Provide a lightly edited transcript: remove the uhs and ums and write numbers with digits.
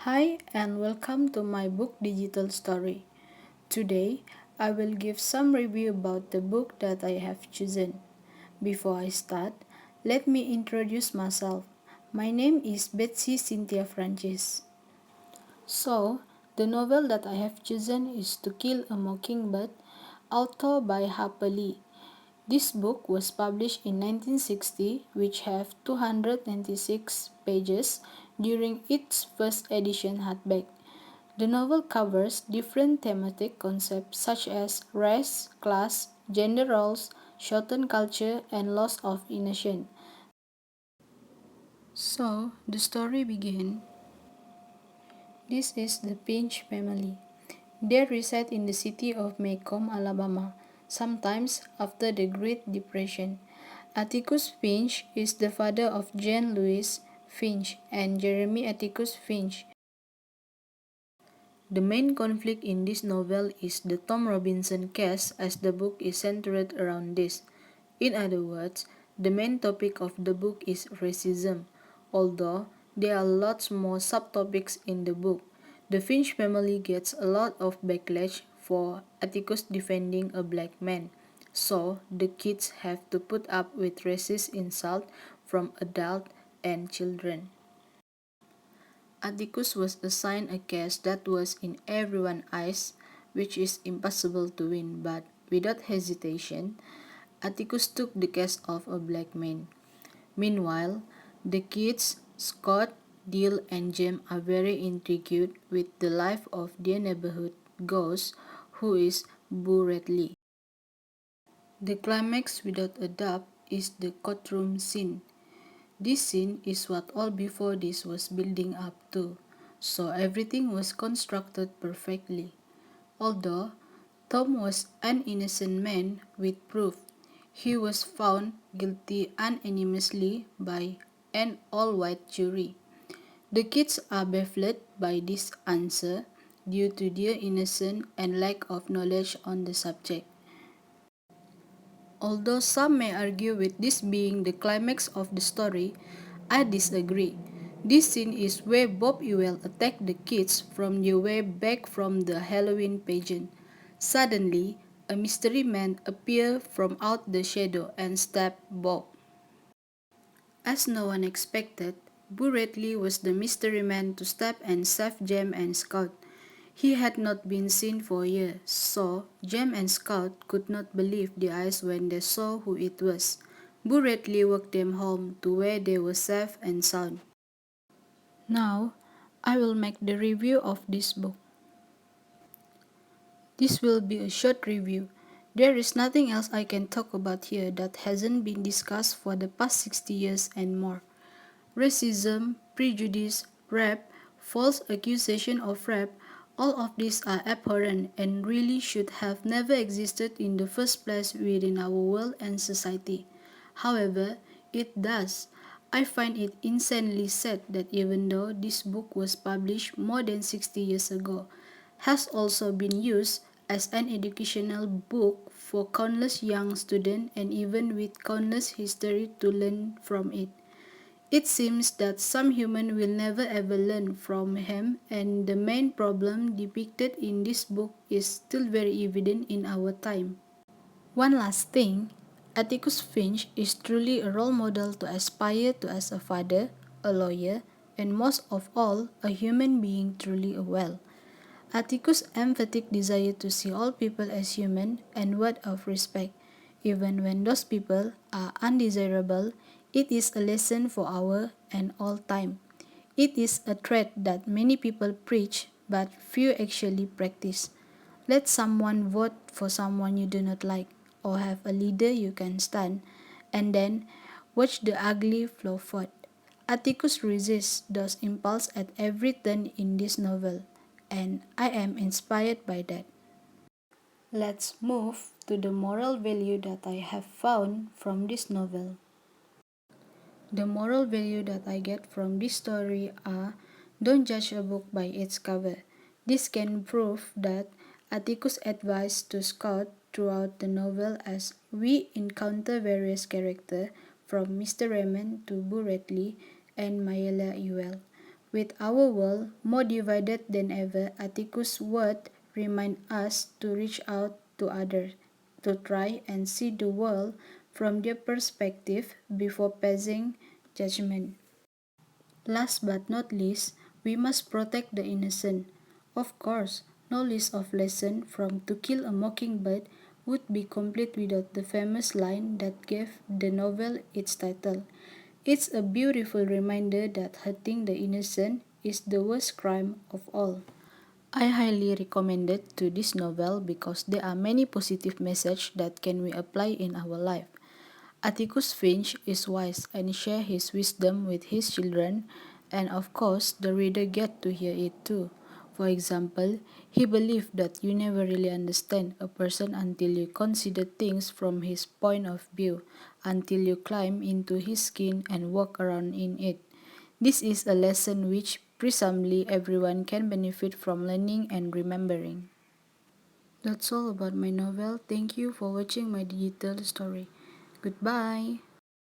Hi and welcome to my book digital story. Today I will give some review about the book that I have chosen. Before I start, let me introduce myself. My name is Betsy Cynthia Francis. So, the novel that I have chosen is To Kill a Mockingbird, authored by Harper Lee. This book was published in 1960, which have 296 pages during its first edition hardback. The novel covers different thematic concepts such as race, class, gender roles, shortened culture, and loss of innocence. So, the story begins. This is the Finch family. They reside in the city of Macomb, Alabama, sometimes after the Great Depression. Atticus Finch is the father of Jane Louise Finch and Jeremy Atticus Finch. The main conflict in this novel is the Tom Robinson case, as the book is centered around this. In other words, the main topic of the book is racism, although there are lots more subtopics in the book. The Finch family gets a lot of backlash for Atticus defending a black man, so the kids have to put up with racist insult from adults and children. Atticus was assigned a case that was in everyone's eyes, which is impossible to win, but without hesitation, Atticus took the case of a black man. Meanwhile, the kids, Scott, Dill, and Jem are very intrigued with the life of their neighborhood ghost, who is Boo Radley. The climax, without a doubt, is the courtroom scene. This scene is what all before this was building up to, so everything was constructed perfectly. Although Tom was an innocent man with proof, he was found guilty unanimously by an all-white jury. The kids are baffled by this answer due to their innocence and lack of knowledge on the subject. Although some may argue with this being the climax of the story, I disagree. This scene is where Bob Ewell attacked the kids from their way back from the Halloween pageant. Suddenly, a mystery man appeared from out the shadow and stabbed Bob. As no one expected, Boo Radley was the mystery man to stab and save Jem and Scott. He had not been seen for years, so Jem and Scott could not believe their eyes when they saw who it was. Boo Radley walked them home to where they were safe and sound. Now, I will make the review of this book. This will be a short review. There is nothing else I can talk about here that hasn't been discussed for the past 60 years and more. Racism, prejudice, rape, false accusation of rape, all of these are abhorrent and really should have never existed in the first place within our world and society. However, it does. I find it insanely sad that even though this book was published more than 60 years ago, has also been used as an educational book for countless young students and even with countless history to learn from it. It seems that some human will never ever learn from him, and the main problem depicted in this book is still very evident in our time. One last thing, Atticus Finch is truly a role model to aspire to as a father, a lawyer, and most of all, a human being truly well. Atticus' emphatic desire to see all people as human and word of respect, even when those people are undesirable, it is a lesson for our and all time. It is a trait that many people preach but few actually practice. Let someone vote for someone you do not like or have a leader you can stand, and then watch the ugly flow forth. Atticus resists those impulses at every turn in this novel, and I am inspired by that. Let's move to the moral value that I have found from this novel. The moral value that I get from this story are: don't judge a book by its cover. This can prove that Atticus' advice to Scott throughout the novel as we encounter various characters from Mr. Raymond to Boo Radley and Mayella Ewell. With our world more divided than ever, Atticus' words remind us to reach out to others, to try and see the world from their perspective before passing judgment. Last but not least, we must protect the innocent. Of course, no list of lessons from To Kill a Mockingbird would be complete without the famous line that gave the novel its title. It's a beautiful reminder that hurting the innocent is the worst crime of all. I highly recommend it to this novel because there are many positive messages that can we apply in our life. Atticus Finch is wise and share his wisdom with his children, and of course the reader get to hear it too. For example, he believed that you never really understand a person until you consider things from his point of view, until you climb into his skin and walk around in it. This is a lesson which presumably everyone can benefit from learning and remembering. That's all about my novel. Thank you for watching my digital story. Goodbye.